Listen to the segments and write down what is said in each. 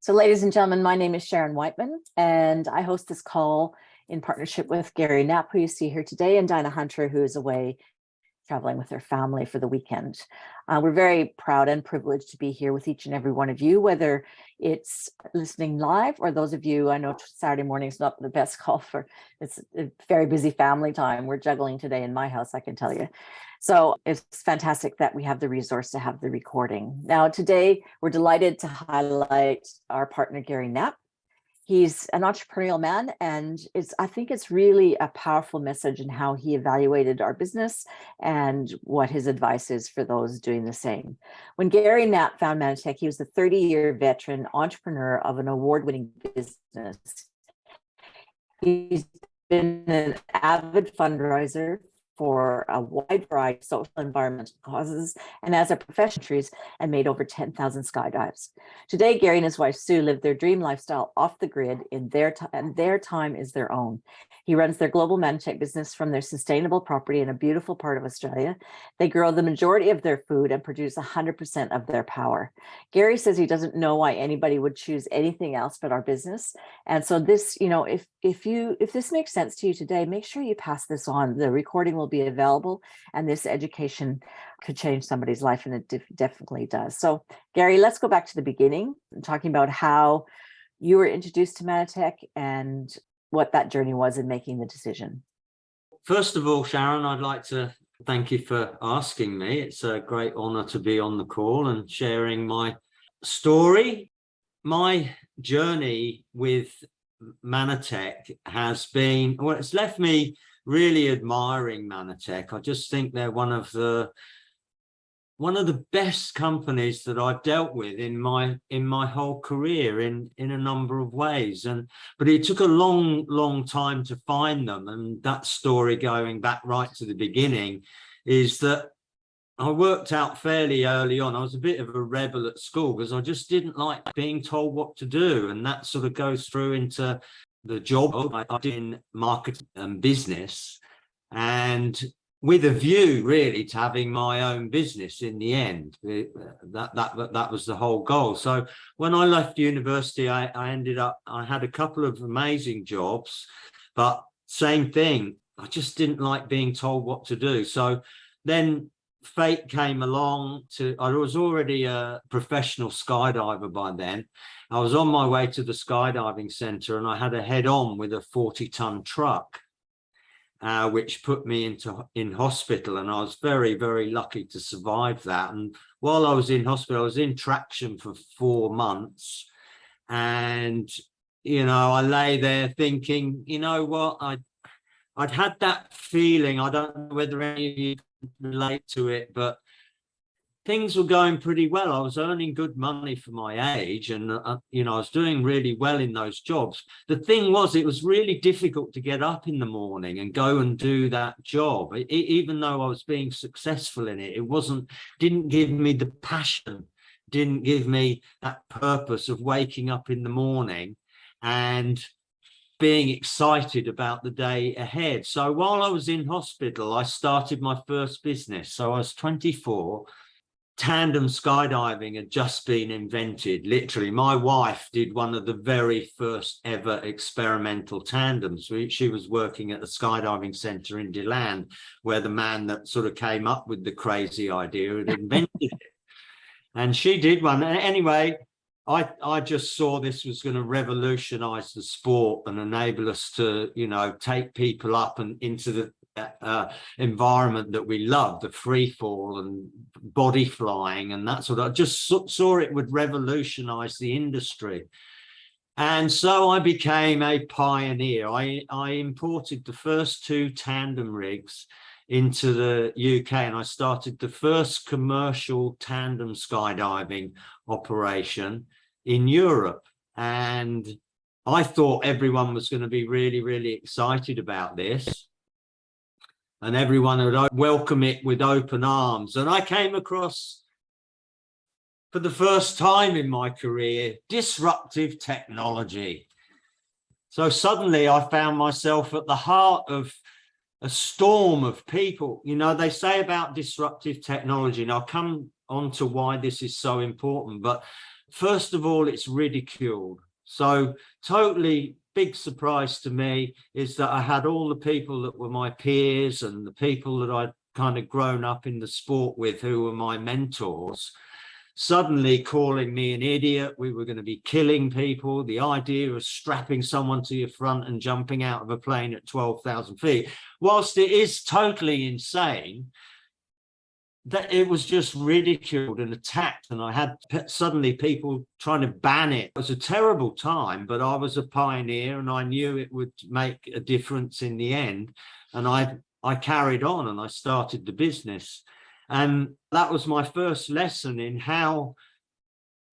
So, ladies and gentlemen, my name is Sharon Whiteman, and I host this call in partnership with Garry Knapp, who you see here today, and Dinah Hunter, who is away traveling with her family for the weekend. We're very proud and privileged to be here with each and every one of you, whether it's listening live or those of you, I know Saturday morning is not the best call for, it's a very busy family time. We're juggling today in my house, I can tell you. So it's fantastic that we have the resource to have the recording. Now, today, we're delighted to highlight our partner, Garry Knapp. He's an entrepreneurial man, and I think it's really a powerful message in how he evaluated our business and what his advice is for those doing the same. When Garry Knapp found Manatech, he was a 30-year veteran entrepreneur of an award-winning business. He's been an avid fundraiser for a wide variety of social and environmental causes, and as a professional, and made over 10,000 skydives. Today, Garry and his wife Sue live their dream lifestyle off the grid in their time, and their time is their own. He runs their global Manatech business from their sustainable property in a beautiful part of Australia. They grow the majority of their food and produce 100% of their power. Garry says he doesn't know why anybody would choose anything else but our business. And so this, if this makes sense to you today, make sure you pass this on. The recording will be available, and this education could change somebody's life, and it definitely does. So, Garry, let's go back to the beginning, talking about how you were introduced to Manatech and what that journey was in making the decision. First of all, Sharon, I'd like to thank you for asking me. It's a great honor to be on the call and sharing my story. My journey with Manatech has been, well, it's left me really admiring Manatech. I just think they're one of the best companies that I've dealt with in my whole career in a number of ways. But it took a long time to find them. And that story, going back right to the beginning, is that I worked out fairly early on. I was a bit of a rebel at school because I just didn't like being told what to do. And that sort of goes through into the job I did in marketing and business, and with a view really to having my own business in the end. That was the whole goal. So when I left university, I had a couple of amazing jobs, but same thing, I just didn't like being told what to do. So then fate came along. I was already a professional skydiver by then. I was on my way to the skydiving center, and I had a head-on with a 40-ton truck, which put me in hospital. And I was very, very lucky to survive that. And while I was in hospital, I was in traction for 4 months. And, I lay there thinking, you know what, I'd had that feeling. I don't know whether any of you relate to it, but things were going pretty well. I was earning good money for my age, and I was doing really well in those jobs. The thing was, it was really difficult to get up in the morning and go and do that job. Even though I was being successful in it, didn't give me the passion, didn't give me that purpose of waking up in the morning and being excited about the day ahead. So while I was in hospital, I started my first business. So I was 24. Tandem skydiving had just been invented. Literally, my wife did one of the very first ever experimental tandems. She was working at the skydiving center in DeLand, where the man that sort of came up with the crazy idea had invented it. And she did one. Anyway, I just saw this was going to revolutionize the sport and enable us to, take people up and into the environment that we love, the free fall and body flying and that sort of. I just saw it would revolutionize the industry. And so I became a pioneer. I imported the first 2 tandem rigs into the UK, and I started the first commercial tandem skydiving operation in Europe. And I thought everyone was going to be really, really excited about this, and everyone would welcome it with open arms. And I came across, for the first time in my career, disruptive technology. So suddenly I found myself at the heart of a storm of people. They say about disruptive technology, and I'll come on to why this is so important, but first of all, it's ridiculed. So totally big surprise to me is that I had all the people that were my peers and the people that I'd kind of grown up in the sport with, who were my mentors, suddenly calling me an idiot. We were going to be killing people. The idea of strapping someone to your front and jumping out of a plane at 12,000 feet, whilst it is totally insane, that it was just ridiculed and attacked, and I had suddenly people trying to ban it. It was a terrible time, but I was a pioneer and I knew it would make a difference in the end, and I carried on and I started the business. And that was my first lesson in how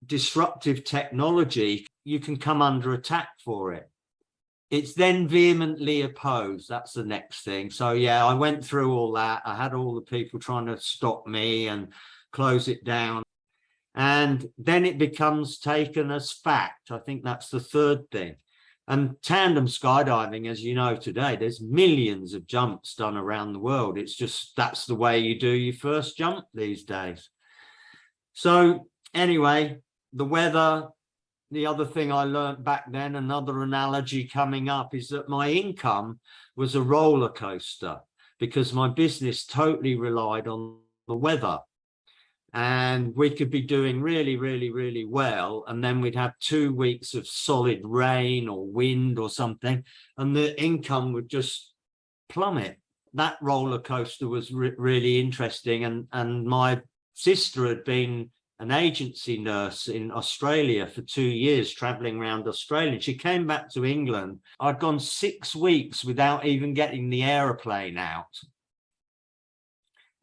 disruptive technology, you can come under attack for it. It's then vehemently opposed. That's the next thing. So yeah, I went through all that. I had all the people trying to stop me and close it down. And then it becomes taken as fact. I think that's the third thing. And tandem skydiving, as you know today, there's millions of jumps done around the world. It's just, that's the way you do your first jump these days. So anyway, the weather. The other thing I learned back then, another analogy coming up, is that my income was a roller coaster because my business totally relied on the weather. And we could be doing really, really, really well. And then we'd have 2 weeks of solid rain or wind or something, and the income would just plummet. That roller coaster was really interesting. And my sister had been an agency nurse in Australia for 2 years, traveling around Australia. She came back to England. I'd gone 6 weeks without even getting the aeroplane out.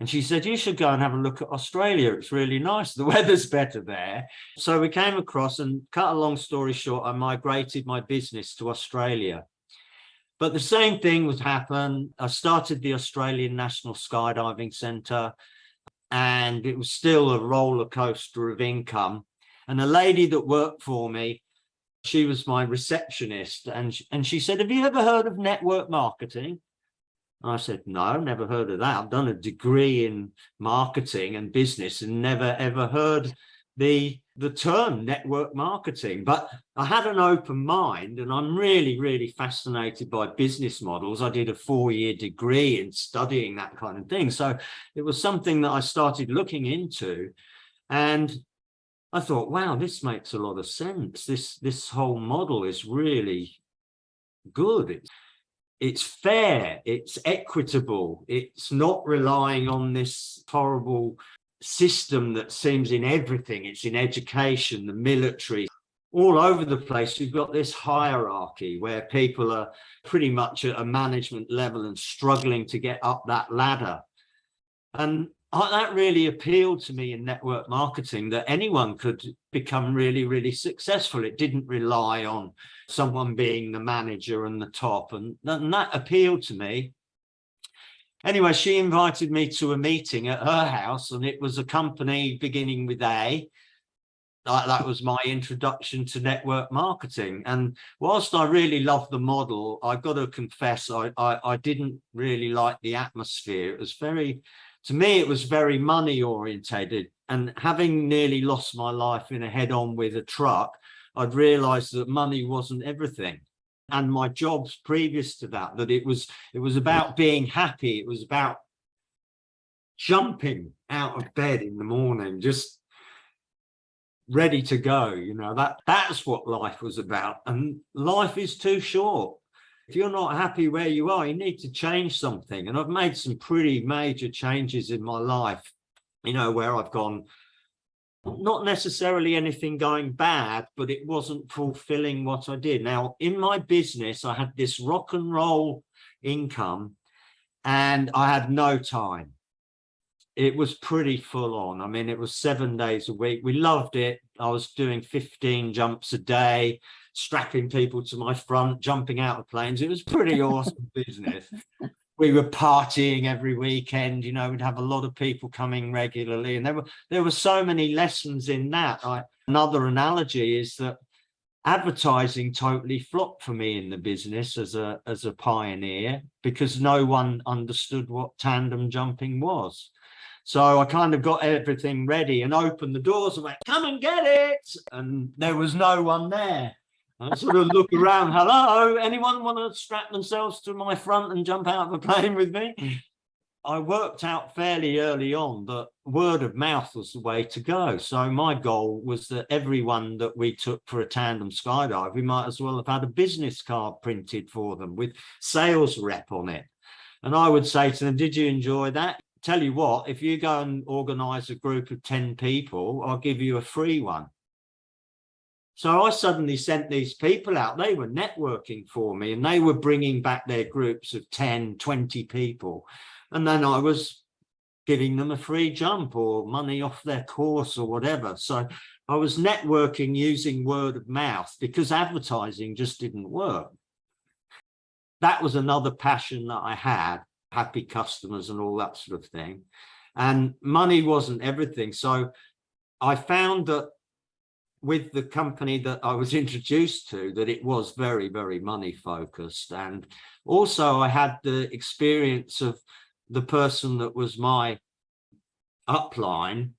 And she said, you should go and have a look at Australia. It's really nice. The weather's better there. So we came across, and cut a long story short, I migrated my business to Australia. But the same thing would happen. I started the Australian National Skydiving Centre, and it was still a roller coaster of income. And a lady that worked for me, she was my receptionist, and she said, have you ever heard of network marketing? I said, no, never heard of that. I've done a degree in marketing and business and never ever heard the term network marketing. But I had an open mind, and I'm really, really fascinated by business models. I did a 4-year degree in studying that kind of thing. So it was something that I started looking into, and I thought, wow, this makes a lot of sense. This whole model is really good. It's fair, it's equitable, it's not relying on this horrible system that seems in everything. It's in education, the military, all over the place. You've got this hierarchy where people are pretty much at a management level and struggling to get up that ladder. And that really appealed to me in network marketing, that anyone could become really, really successful. It didn't rely on someone being the manager and the top, and that appealed to me. Anyway, she invited me to a meeting at her house, and it was a company beginning with A. That was my introduction to network marketing. And whilst I really loved the model, I've got to confess, I didn't really like the atmosphere. It was very, to me, it was very money orientated. And having nearly lost my life in a head-on with a truck, I'd realized that money wasn't everything. And my jobs previous to that, that it was about being happy. It was about jumping out of bed in the morning, just ready to go. You know, that's what life was about. And life is too short. If you're not happy where you are, you need to change something. And I've made some pretty major changes in my life, you know, where I've gone, not necessarily anything going bad, but it wasn't fulfilling what I did. Now, in my business, I had this rock and roll income, and I had no time. It was pretty full on. I mean, it was 7 days a week. We loved it. I was doing 15 jumps a day, strapping people to my front, jumping out of planes. It was pretty awesome business. We were partying every weekend, you know, we'd have a lot of people coming regularly, and there were so many lessons in that. Another analogy is that advertising totally flopped for me in the business as a pioneer, because no one understood what tandem jumping was. So I kind of got everything ready and opened the doors and went, come and get it. And there was no one there. I sort of look around, hello, anyone want to strap themselves to my front and jump out of a plane with me? I worked out fairly early on that word of mouth was the way to go. So my goal was that everyone that we took for a tandem skydive, we might as well have had a business card printed for them with sales rep on it. And I would say to them, did you enjoy that? Tell you what, if you go and organize a group of 10 people, I'll give you a free one. So I suddenly sent these people out. They were networking for me and they were bringing back their groups of 10, 20 people. And then I was giving them a free jump or money off their course or whatever. So I was networking using word of mouth because advertising just didn't work. That was another passion that I had, happy customers and all that sort of thing. And money wasn't everything. So I found that with the company that I was introduced to, that it was very, very money focused. And also I had the experience of the person that was my upline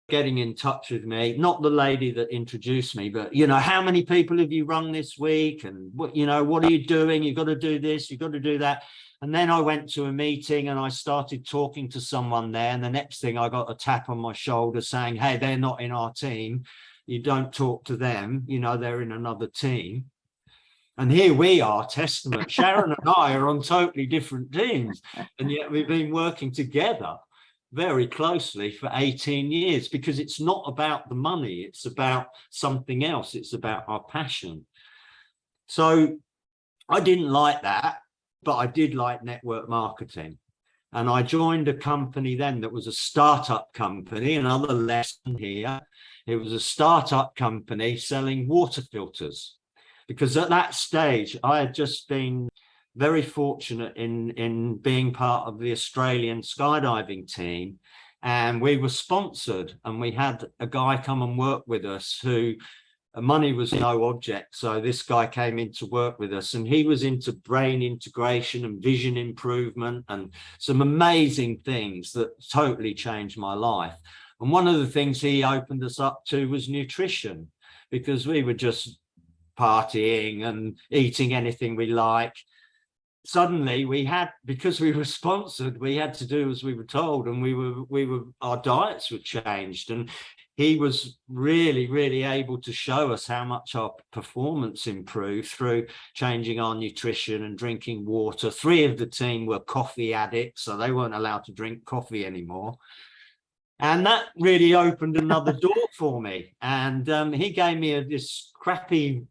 getting in touch with me, not the lady that introduced me, but, you know, how many people have you rung this week? And what, you know, what are you doing? You've got to do this, you've got to do that. And then I went to a meeting and I started talking to someone there. And the next thing I got a tap on my shoulder saying, hey, they're not in our team. You don't talk to them, you know, they're in another team. And here we are, testament. Sharon and I are on totally different teams, and yet we've been working together very closely for 18 years because it's not about the money, it's about something else, it's about our passion. So I didn't like that, but I did like network marketing. And I joined a company then that was a startup company, another lesson here. It was a startup company selling water filters. Because at that stage, I had just been very fortunate in being part of the Australian skydiving team. And we were sponsored and we had a guy come and work with us who money was no object. So this guy came in to work with us and he was into brain integration and vision improvement and some amazing things that totally changed my life. And one of the things he opened us up to was nutrition, because we were just partying and eating anything we like. Suddenly we had, because we were sponsored, we had to do as we were told, and our diets were changed, and he was really able to show us how much our performance improved through changing our nutrition and drinking water. 3 of the team were coffee addicts, so they weren't allowed to drink coffee anymore. And that really opened another door for me. And he gave me this crappy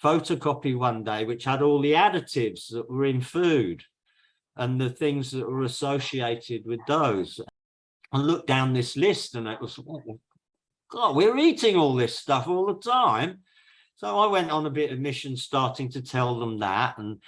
photocopy one day, which had all the additives that were in food and the things that were associated with those. I looked down this list and it was, oh, God, we're eating all this stuff all the time. So I went on a bit of mission starting to tell them that. And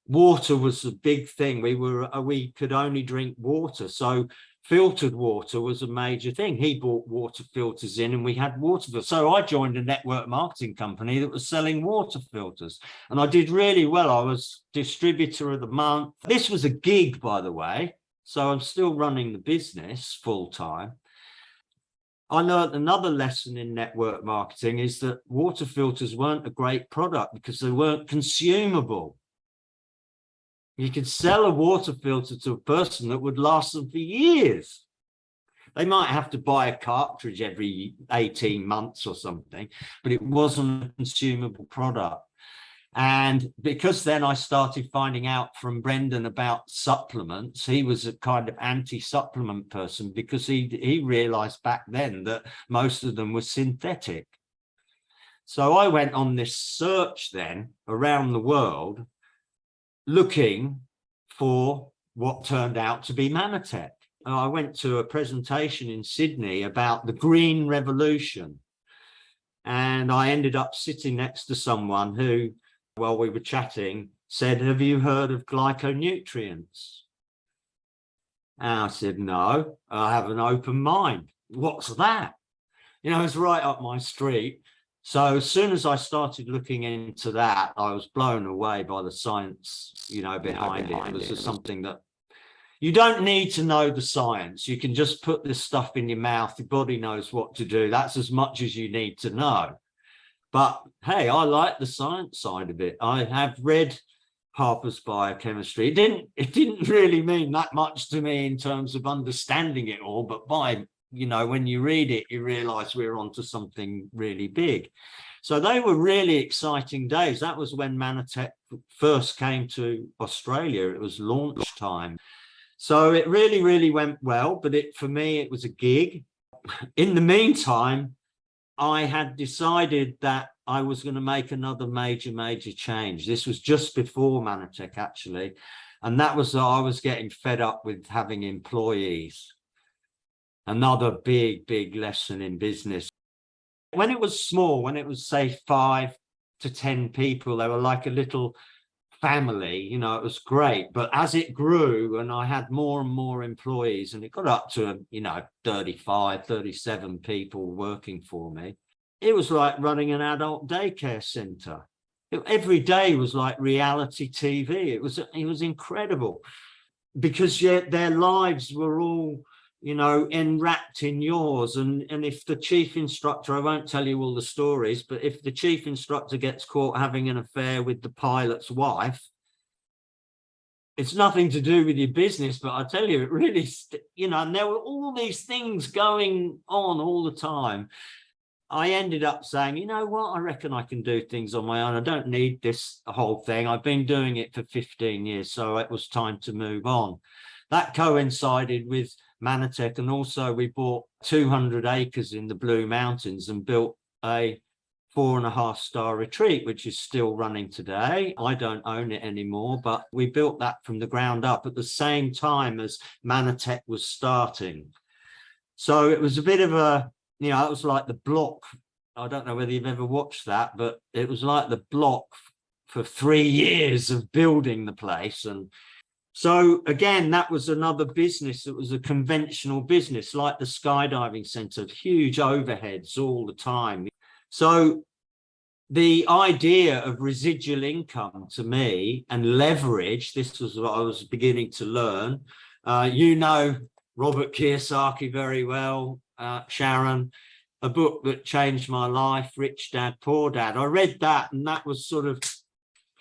water was a big thing. We could only drink water. So filtered water was a major thing. He bought water filters in and we had water filters. So I joined a network marketing company that was selling water filters. And I did really well. I was distributor of the month. This was a gig, by the way. So I'm still running the business full time. I learned another lesson in network marketing is that water filters weren't a great product because they weren't consumable. You could sell a water filter to a person that would last them for years. They might have to buy a cartridge every 18 months or something, but it wasn't a consumable product. And because then I started finding out from Brendan about supplements, he was a kind of anti-supplement person because he realized back then that most of them were synthetic. So I went on this search then around the world looking for what turned out to be Manatech. I went to a presentation in Sydney about the green revolution. And I ended up sitting next to someone who, while we were chatting, said, have you heard of glyconutrients? And I said, no, I have an open mind. What's that? You know, it's right up my street. So as soon as I started looking into that, I was blown away by the science, you know, behind it. It was just something that, you don't need to know the science. You can just put this stuff in your mouth. Your body knows what to do. That's as much as you need to know. But hey, I like the science side of it. I have read Harper's Biochemistry. It didn't really mean that much to me in terms of understanding it all, but when you read it, you realize we're onto something really big. So they were really exciting days. That was when Manatech first came to Australia. It was launch time. So it really, really went well, but for me, it was a gig. In the meantime, I had decided that I was going to make another major change. This was just before Manatech, actually. And that was that I was getting fed up with having employees. Another big lesson in business. When it was small, when it was, say, 5 to 10 people, they were like a little family, it was great. But as it grew and I had more and more employees, and it got up to 35, 37 people working for me, it was like running an adult daycare center. Every day was like reality TV. It was incredible, because yet their lives were all enwrapped in yours. And if the chief instructor, I won't tell you all the stories, but if the chief instructor gets caught having an affair with the pilot's wife, it's nothing to do with your business, but I tell you, it really, and there were all these things going on all the time. I ended up saying, you know what, I reckon I can do things on my own. I don't need this whole thing. I've been doing it for 15 years, so it was time to move on. That coincided with Manatech, and also we bought 200 acres in the Blue Mountains and built a 4.5-star retreat, which is still running today. I don't own it anymore, but we built that from the ground up at the same time as Manatech was starting. So it was a bit of a, it was like the block. I don't know whether you've ever watched that, but it was like the block for 3 years of building the place. And so again, that was another business. It was a conventional business, like the skydiving center, huge overheads all the time. So the idea of residual income to me and leverage, this was what I was beginning to learn. Robert Kiyosaki very well, Sharon, a book that changed my life, Rich Dad, Poor Dad. I read that, and that was sort of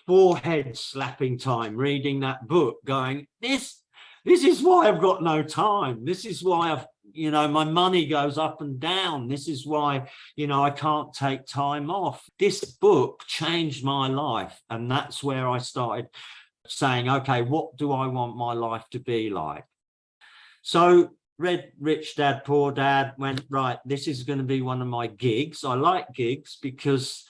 forehead slapping time, reading that book, going, this is why I've got no time. This is why my money goes up and down. This is why, I can't take time off. This book changed my life. And that's where I started saying, okay, what do I want my life to be like? So read Rich Dad, Poor Dad, went, right, this is going to be one of my gigs. I like gigs because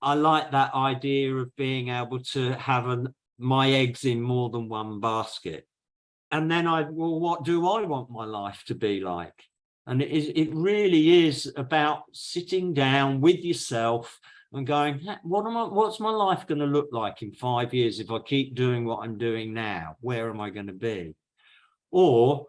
I like that idea of being able to have my eggs in more than one basket. And then what do I want my life to be like? And it really is about sitting down with yourself and going, what's my life going to look like in 5 years if I keep doing what I'm doing now? Where am I going to be? Or,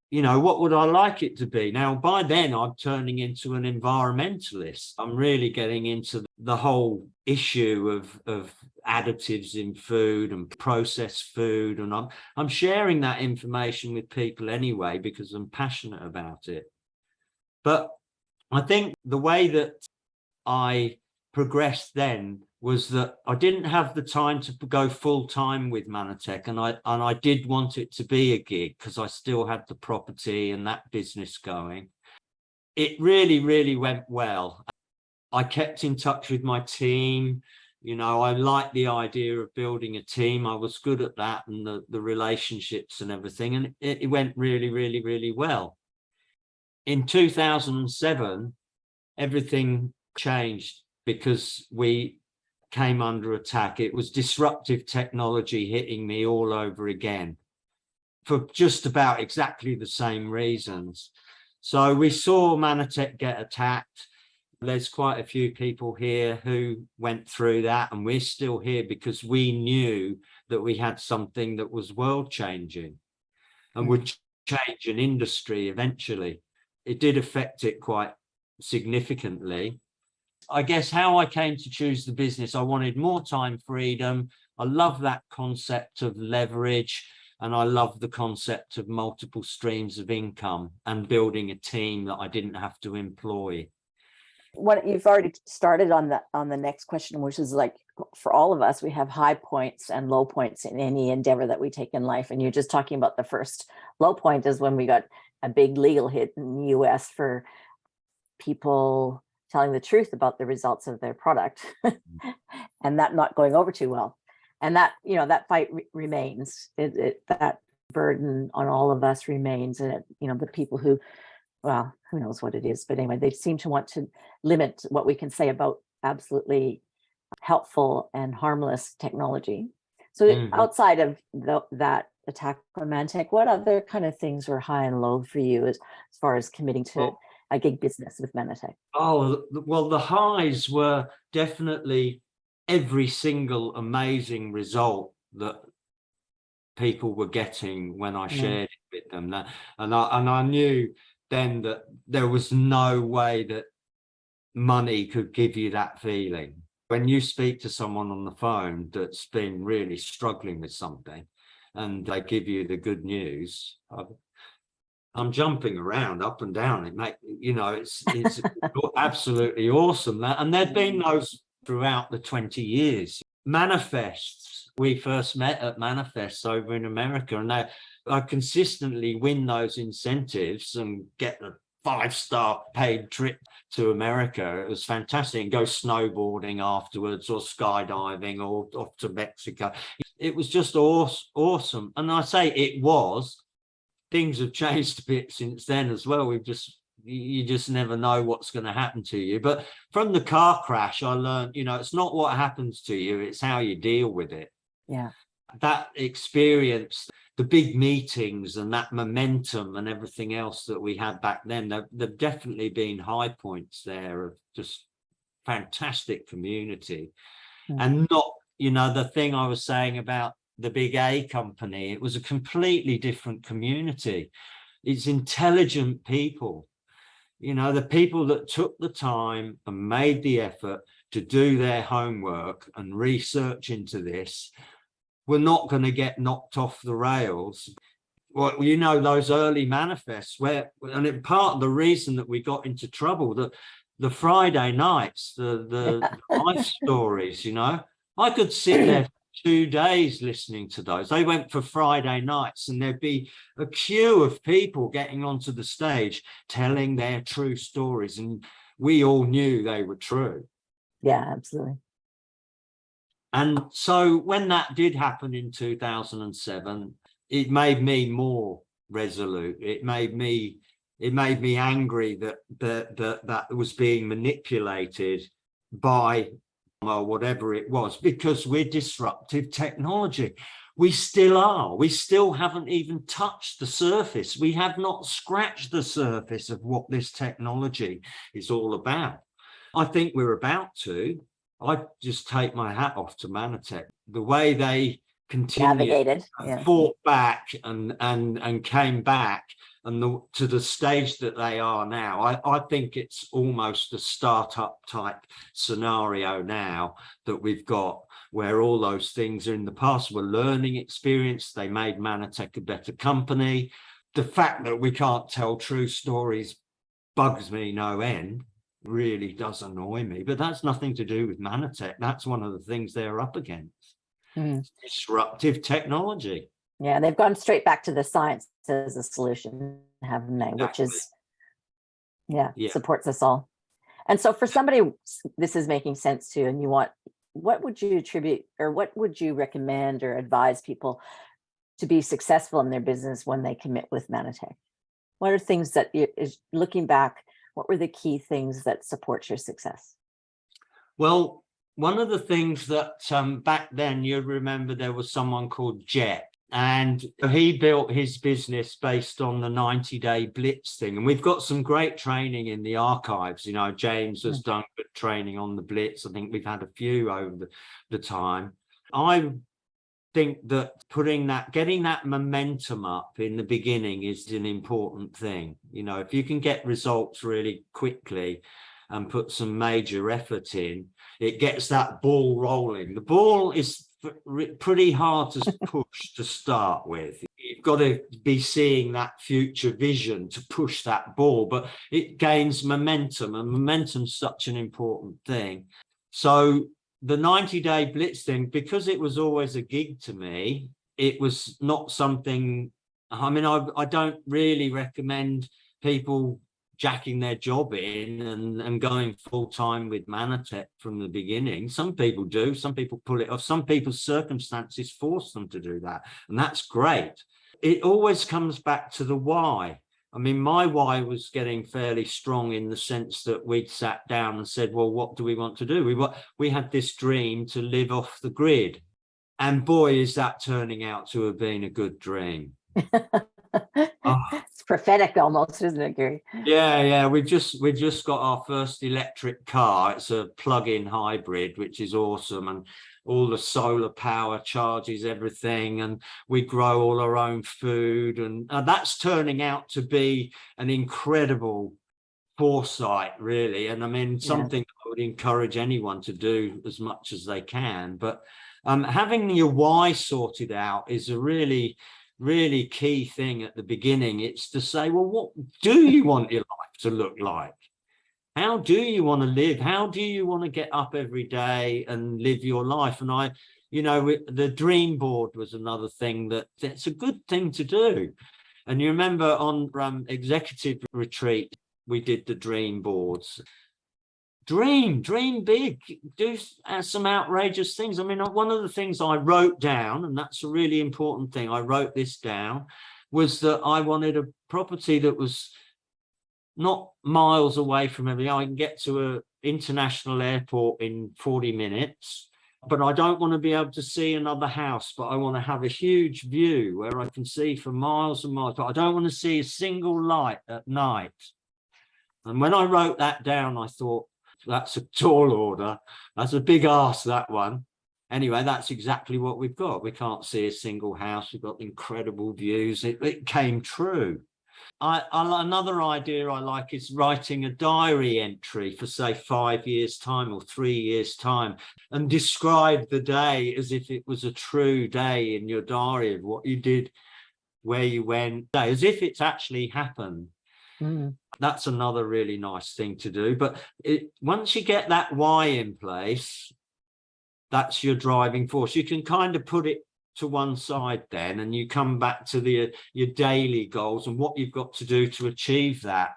what would I like it to be? Now, by then, I'm turning into an environmentalist. I'm really getting into the whole issue of additives in food and processed food. And I'm sharing that information with people anyway, because I'm passionate about it. But I think the way that I progressed then was that I didn't have the time to go full time with Manatech, and I did want it to be a gig because I still had the property and that business going. It really went well. I kept in touch with my team. I liked the idea of building a team. I was good at that, and the relationships and everything, and it went really well. In 2007, everything changed because we came under attack. It was disruptive technology hitting me all over again for just about exactly the same reasons. So we saw Manatech get attacked. There's quite a few people here who went through that, and we're still here because we knew that we had something that was world changing and would change an industry eventually. It did affect it quite significantly. I guess how I came to choose the business, I wanted more time freedom. I love that concept of leverage. And I love the concept of multiple streams of income and building a team that I didn't have to employ. What you've already started on the next question, which is like, for all of us, we have high points and low points in any endeavor that we take in life. And you're just talking about the first low point is when we got a big legal hit in the US for people telling the truth about the results of their product and that not going over too well. And that, that fight remains. That burden on all of us remains. And, the people who, well, who knows what it is, but anyway, they seem to want to limit what we can say about absolutely helpful and harmless technology. So outside of that attack on Manatech, what other kind of things were high and low for you as far as committing to a gig business with Manatech? Oh, well, the highs were definitely every single amazing result that people were getting when I shared it with them. And I knew then that there was no way that money could give you that feeling. When you speak to someone on the phone that's been really struggling with something and they give you the good news, I'm jumping around up and down. It's absolutely awesome. And there've been those throughout the 20 years. Manifests, we first met at Manifests over in America, and I consistently win those incentives and get a 5-star paid trip to America. It was fantastic. And go snowboarding afterwards, or skydiving, or off to Mexico. It was just awesome. And I say it was. Things have changed a bit since then as well. You just never know what's going to happen to you. But from the car crash, I learned, it's not what happens to you, it's how you deal with it. Yeah. That experience, the big meetings and that momentum and everything else that we had back then, there've definitely been high points there of just fantastic community. And not, the thing I was saying about the big A company, it was a completely different community. It's intelligent people, the people that took the time and made the effort to do their homework and research into this were not going to get knocked off the rails. Well, those early manifests and part of the reason that we got into trouble, the Friday nights, the life stories, I could sit there for 2 days listening to those. They went for Friday nights, and there'd be a queue of people getting onto the stage telling their true stories, and we all knew they were true. Yeah, absolutely. And so when that did happen in 2007, it made me more resolute. It made me angry that was being manipulated by whatever it was, because we're disruptive technology. We still are. We still haven't even touched the surface. We have not scratched the surface of what this technology is all about. I think we're about to. I just take my hat off to Manatech. The way they navigated, fought back and came back and to the stage that they are now. I think it's almost a startup type scenario now that we've got, where all those things in the past were learning experience. They made Manatech a better company. The fact that we can't tell true stories bugs me no end. Really does annoy me, but that's nothing to do with Manatech. That's one of the things they're up against. Disruptive technology. Yeah, they've gone straight back to the science as a solution, haven't they? Exactly. Which is, supports us all. And so for somebody this is making sense to, and what would you attribute, or what would you recommend or advise people to be successful in their business when they commit with Manatech? What are things that, looking back, what were the key things that support your success? Well, one of the things that back then, you remember there was someone called Gnapp, and he built his business based on the 90-day blitz thing. And we've got some great training in the archives. James has done good training on the blitz. I think we've had a few over the time. I think that getting that momentum up in the beginning is an important thing. If you can get results really quickly and put some major effort in, it gets that ball rolling. The ball is pretty hard to push to start with. You've got to be seeing that future vision to push that ball, but it gains momentum, and momentum's such an important thing. So the 90-day blitz thing, because it was always a gig to me, it was not something, I mean, I don't really recommend people jacking their job in and going full-time with Manatech from the beginning. Some people do, some people pull it off, some people's circumstances force them to do that, and that's great. It always comes back to the why. I mean, my why was getting fairly strong in the sense that we'd sat down and said, well, what do we want to do? We had this dream to live off the grid, and boy, is that turning out to have been a good dream. Oh. It's prophetic almost, isn't it, Gary? Yeah. We've just got our first electric car. It's a plug-in hybrid, which is awesome, and all the solar power charges everything, and we grow all our own food, and that's turning out to be an incredible foresight, really. And I mean, something I would encourage anyone to do as much as they can. But having your why sorted out is a really key thing at the beginning. It's to say, well, what do you want your life to look like? How do you want to live? How do you want to get up every day and live your life? And the dream board was another thing that's a good thing to do. And you remember on executive retreat, we did the dream boards. Dream big, do some outrageous things. I mean, one of the things I wrote down, and that's a really important thing, I wrote this down, was that I wanted a property that was not miles away from everything. I can get to an international airport in 40 minutes, but I don't want to be able to see another house, but I want to have a huge view where I can see for miles and miles, but I don't want to see a single light at night. And when I wrote that down, I thought, that's a tall order. That's a big ask, that one. Anyway, that's exactly what we've got. We can't see a single house. We've got incredible views. It came true. Another idea I like is writing a diary entry for, say, 5 years' time or 3 years' time, and describe the day as if it was a true day in your diary of what you did, where you went, as if it's actually happened. That's another really nice thing to do. But once you get that why in place, that's your driving force. You can kind of put it to one side then, and you come back to your daily goals and what you've got to do to achieve that.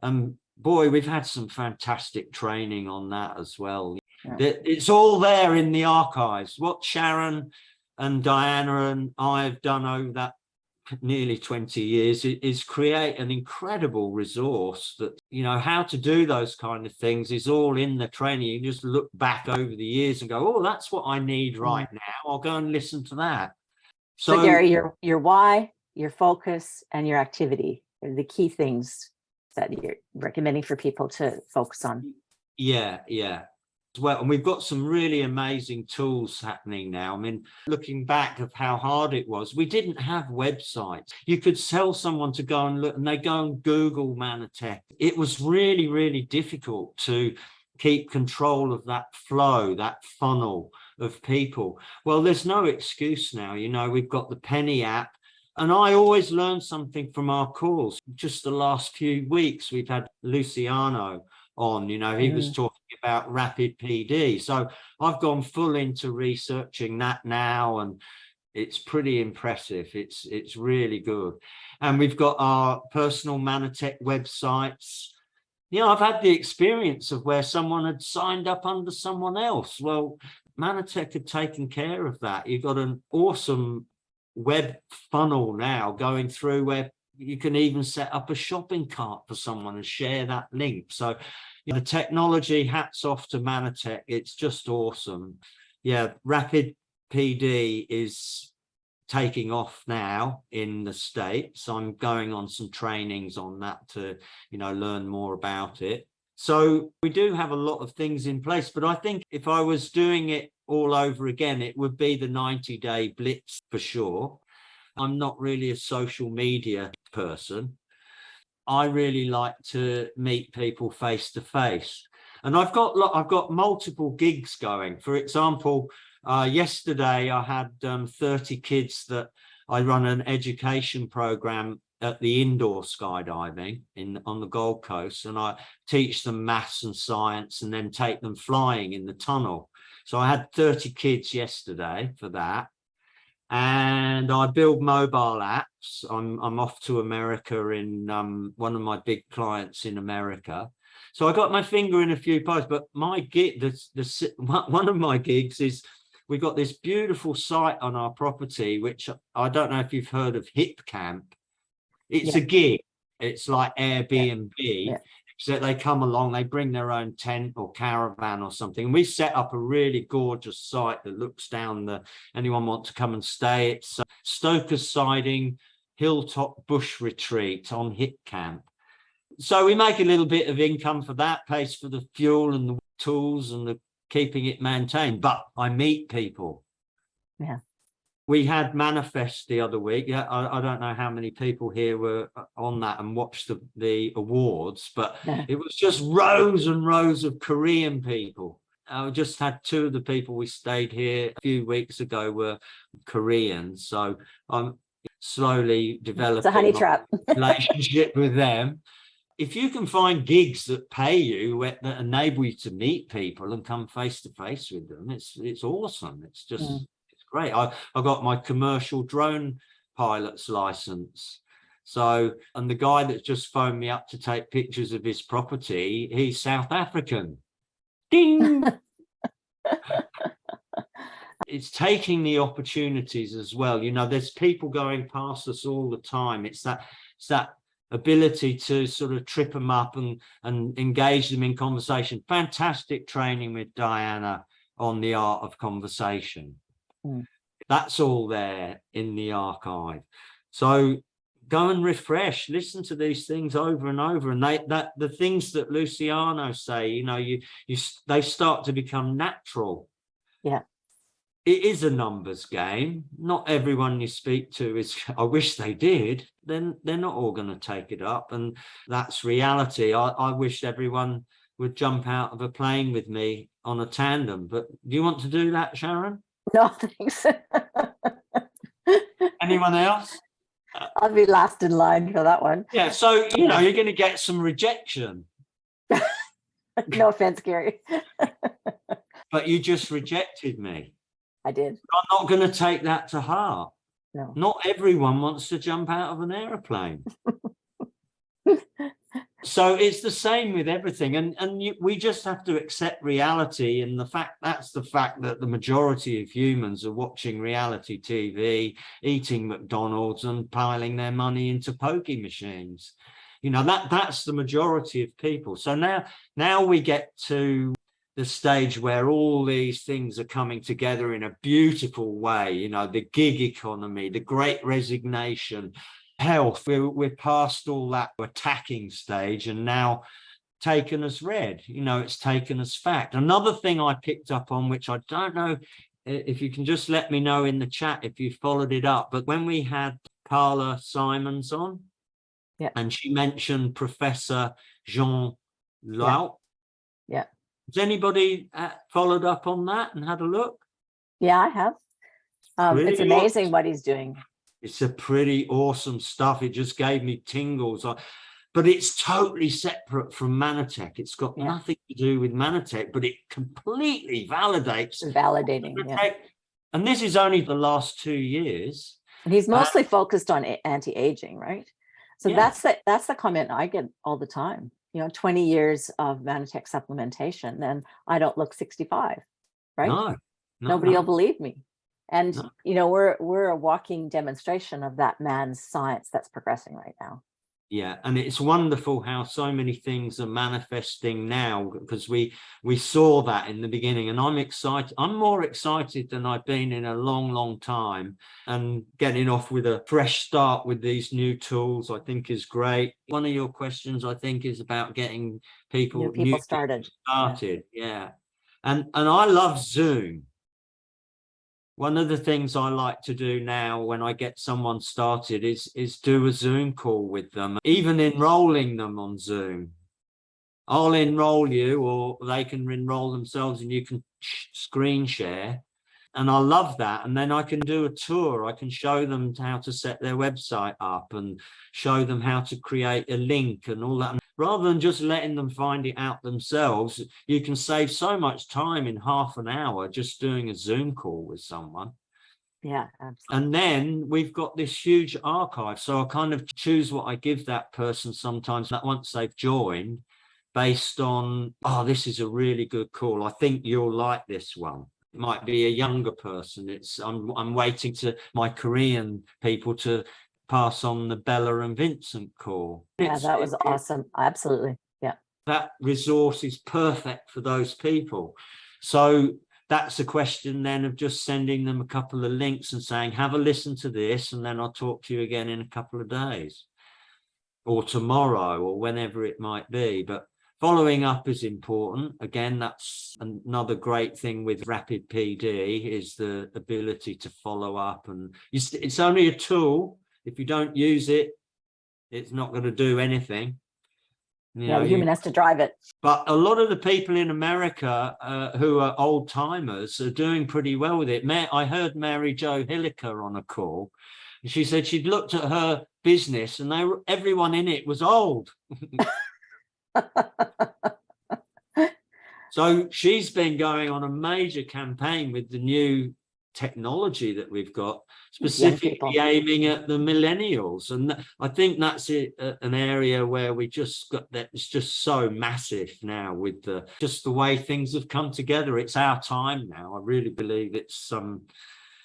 And boy, we've had some fantastic training on that as well. It's all there in the archives. What Sharon and Diana and I have done over that nearly 20 years is create an incredible resource that, how to do those kind of things is all in the training. You just look back over the years and go, oh, that's what I need right now. I'll go and listen to that. So Gary, your why, your focus, and your activity are the key things that you're recommending for people to focus on. Yeah. Well, and we've got some really amazing tools happening now. I mean, looking back of how hard it was, we didn't have websites. You could tell someone to go and look, and they go and Google Manatech. It was really, really difficult to keep control of that flow, that funnel of people. Well, there's no excuse now. We've got the Penny app, and I always learn something from our calls. Just the last few weeks, we've had Luciano on, he was talking about rapid PD. So I've gone full into researching that now, and it's pretty impressive. It's really good. And we've got our personal Manatech websites. I've had the experience of where someone had signed up under someone else. Well, Manatech had taken care of that. You've got an awesome web funnel now going through where you can even set up a shopping cart for someone and share that link. So the technology, hats off to Manatech. It's just awesome. Yeah, Rapid PD is taking off now in the States. I'm going on some trainings on that to, learn more about it. So we do have a lot of things in place, but I think if I was doing it all over again, it would be the 90-day blitz for sure. I'm not really a social media person. I really like to meet people face to face, and I've got multiple gigs going. For example, Yesterday I had 30 kids that I run an education program at the indoor skydiving on the Gold Coast, and I teach them maths and science and then take them flying in the tunnel. So I had 30 kids yesterday for that. And I build mobile apps. I'm off to America in one of my big clients in America. So I got my finger in a few pies, but my gig, one of my gigs is we got this beautiful site on our property, which I don't know if you've heard of Hip Camp. It's a gig. It's like Airbnb. Yeah. So they come along, they bring their own tent or caravan or something. And we set up a really gorgeous site that looks down anyone want to come and stay. It's Stoker's Siding Hilltop Bush Retreat on Hip Camp. So we make a little bit of income for that, pays for the fuel and the tools and the keeping it maintained. But I meet people. Yeah. We had Manifest the other week. Yeah, I don't know how many people here were on that and watched the awards, but it was just rows and rows of Korean people. I just had two of the people we stayed here a few weeks ago were Korean, so I'm slowly developing a honey trap a relationship with them. If you can find gigs that pay you, that enable you to meet people and come face to face with them, it's awesome. It's just great. I got my commercial drone pilot's license. So, and the guy that just phoned me up to take pictures of his property, he's South African. Ding! It's taking the opportunities as well. You know, there's people going past us all the time. It's that ability to sort of trip them up and engage them in conversation. Fantastic training with Diana on the art of conversation. That's all there in the archive. So go and refresh, listen to these things over and over. And the things that Luciano say, you know, they start to become natural. Yeah. It is a numbers game. Not everyone you speak to is, I wish they did. Then they're not all going to take it up. And that's reality. I wish everyone would jump out of a plane with me on a tandem. But do you want to do that, Sharon? No, thanks. Anyone else? I'll be last in line for that one. Yeah, so you know you're going to get some rejection. No offense, Gary. But you just rejected me. I did. I'm not going to take that to heart. No. Not everyone wants to jump out of an aeroplane. So it's the same with everything, and we just have to accept reality, and that's the fact that the majority of humans are watching reality TV, eating McDonald's, and piling their money into pokie machines. You know, that's the majority of people. So now we get to the stage where all these things are coming together in a beautiful way. You know, the gig economy, the great resignation, health. We're past all that attacking stage, and now taken as read. You know, it's taken as fact. Another thing I picked up on, which I don't know if you can just let me know in the chat if you followed it up, but when we had Carla Simons on, and she mentioned Professor Jean Laut. Yeah. Has anybody followed up on that and had a look? Yeah, I have. It's amazing what he's doing. It's a pretty awesome stuff. It just gave me tingles. But it's totally separate from Manatech. It's got nothing to do with Manatech, but it completely validates. Validating, Manatech. And this is only the last 2 years. And he's mostly focused on anti-aging, right? So that's the comment I get all the time. You know, 20 years of Manatech supplementation, and I don't look 65, right? No, nobody will believe me. And you know, we're a walking demonstration of that man's science that's progressing right now. Yeah, and it's wonderful how so many things are manifesting now, because we saw that in the beginning, and I'm excited. I'm more excited than I've been in a long time, and getting off with a fresh start with these new tools I think is great. One of your questions I think is about getting people started. Yeah. And I love Zoom. One of the things I like to do now when I get someone started is do a Zoom call with them, even enrolling them on Zoom. I'll enroll you, or they can enroll themselves, and you can screen share. And I love that. And then I can do a tour. I can show them how to set their website up and show them how to create a link and all that. And rather than just letting them find it out themselves, you can save so much time in half an hour just doing a Zoom call with someone. Yeah, absolutely. And then we've got this huge archive. So I kind of choose what I give that person sometimes that once they've joined, based on, oh, this is a really good call. I think you'll like this one. It might be a younger person. I'm waiting to my Korean people to pass on the Bella and Vincent call. Yeah, that was awesome. Absolutely. Yeah. That resource is perfect for those people. So that's a question then of just sending them a couple of links and saying, have a listen to this, and then I'll talk to you again in a couple of days or tomorrow or whenever it might be. But following up is important. Again, that's another great thing with Rapid PD, is the ability to follow up. And it's only a tool. If you don't use it, it's not going to do anything. The human has to drive it. But a lot of the people in America who are old timers are doing pretty well with it. I heard Mary Jo Hilliker on a call, and she said she'd looked at her business and everyone in it was old. So she's been going on a major campaign with the new technology that we've got, specifically aiming at the millennials. And I think that's an area where we just got that. It's just so massive now with just the way things have come together. It's our time now. I really believe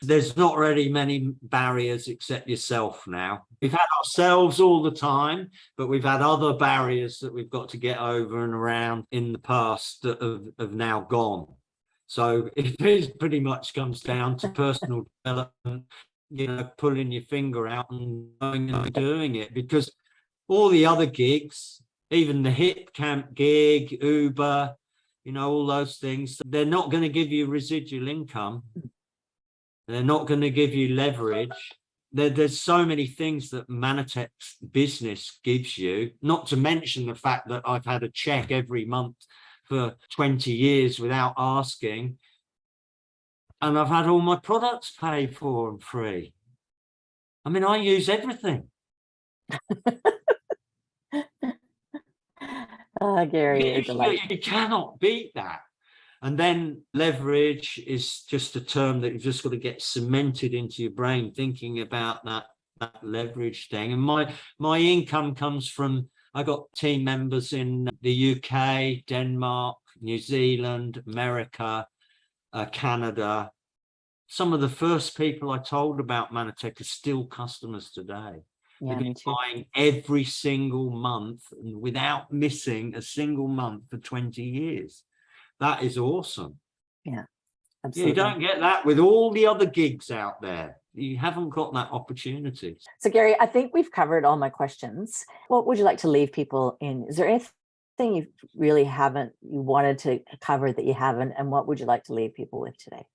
there's not really many barriers except yourself now. We've had ourselves all the time, but we've had other barriers that we've got to get over and around in the past that have now gone. So it pretty much comes down to personal development, pulling your finger out and going and doing it, because all the other gigs, even the hip camp gig, Uber, all those things, they're not going to give you residual income. They're not going to give you leverage. There's so many things that Manatech's business gives you, not to mention the fact that I've had a check every month for 20 years without asking. And I've had all my products paid for and free. I mean, I use everything. Gary, you cannot beat that. And then leverage is just a term that you've just got to get cemented into your brain, thinking about that leverage thing. And my income comes from, I got team members in the UK, Denmark, New Zealand, America, Canada. Some of the first people I told about Manatech are still customers today. Yeah, They've been buying every single month and without missing a single month for 20 years. That is awesome. Yeah, absolutely. You don't get that with all the other gigs out there. You haven't got that opportunity. So Gary, I think we've covered all my questions. What would you like to leave people in? Is there anything you really you wanted to cover that you haven't? And what would you like to leave people with today?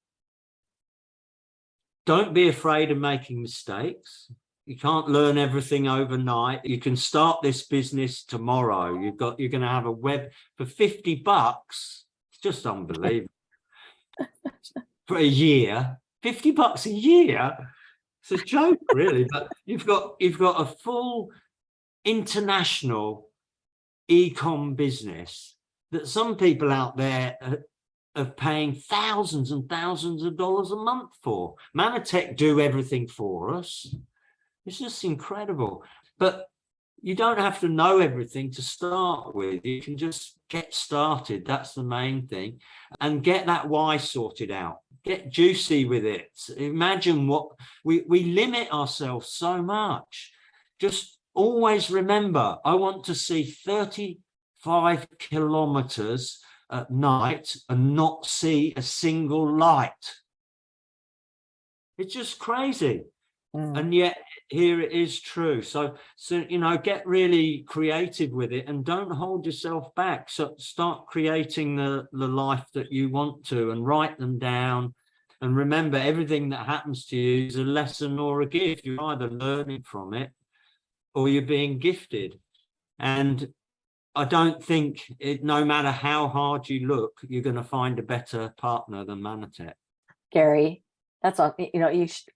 Don't be afraid of making mistakes. You can't learn everything overnight. You can start this business tomorrow. You're going to have a web for $50. It's just unbelievable. For a year, $50 a year. It's a joke, really. But you've got a full international e-com business that some people out there are paying thousands and thousands of dollars a month for. Manatech do everything for us. It's just incredible. But you don't have to know everything to start with. You can just get started. That's the main thing. And get that why sorted out. Get juicy with it. Imagine what we limit ourselves so much. Just always remember, I want to see 35 kilometers at night and not see a single light. It's just crazy. And yet here it is true. So get really creative with it and don't hold yourself back. So start creating the life that you want to, and write them down. And remember, everything that happens to you is a lesson or a gift. You're either learning from it or you're being gifted. And I don't think no matter how hard you look, you're going to find a better partner than Manatech. Gary, that's all,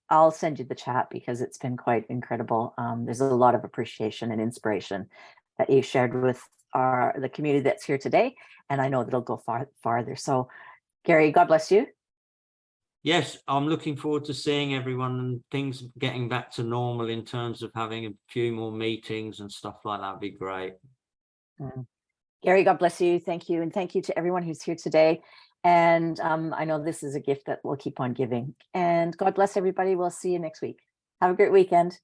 I'll send you the chat because it's been quite incredible. There's a lot of appreciation and inspiration that you've shared with the community that's here today. And I know that it'll go farther. So Gary, God bless you. Yes, I'm looking forward to seeing everyone and things getting back to normal in terms of having a few more meetings and stuff like that. Would be great. Gary, God bless you. Thank you. And thank you to everyone who's here today. And I know this is a gift that we'll keep on giving. And God bless everybody. We'll see you next week. Have a great weekend.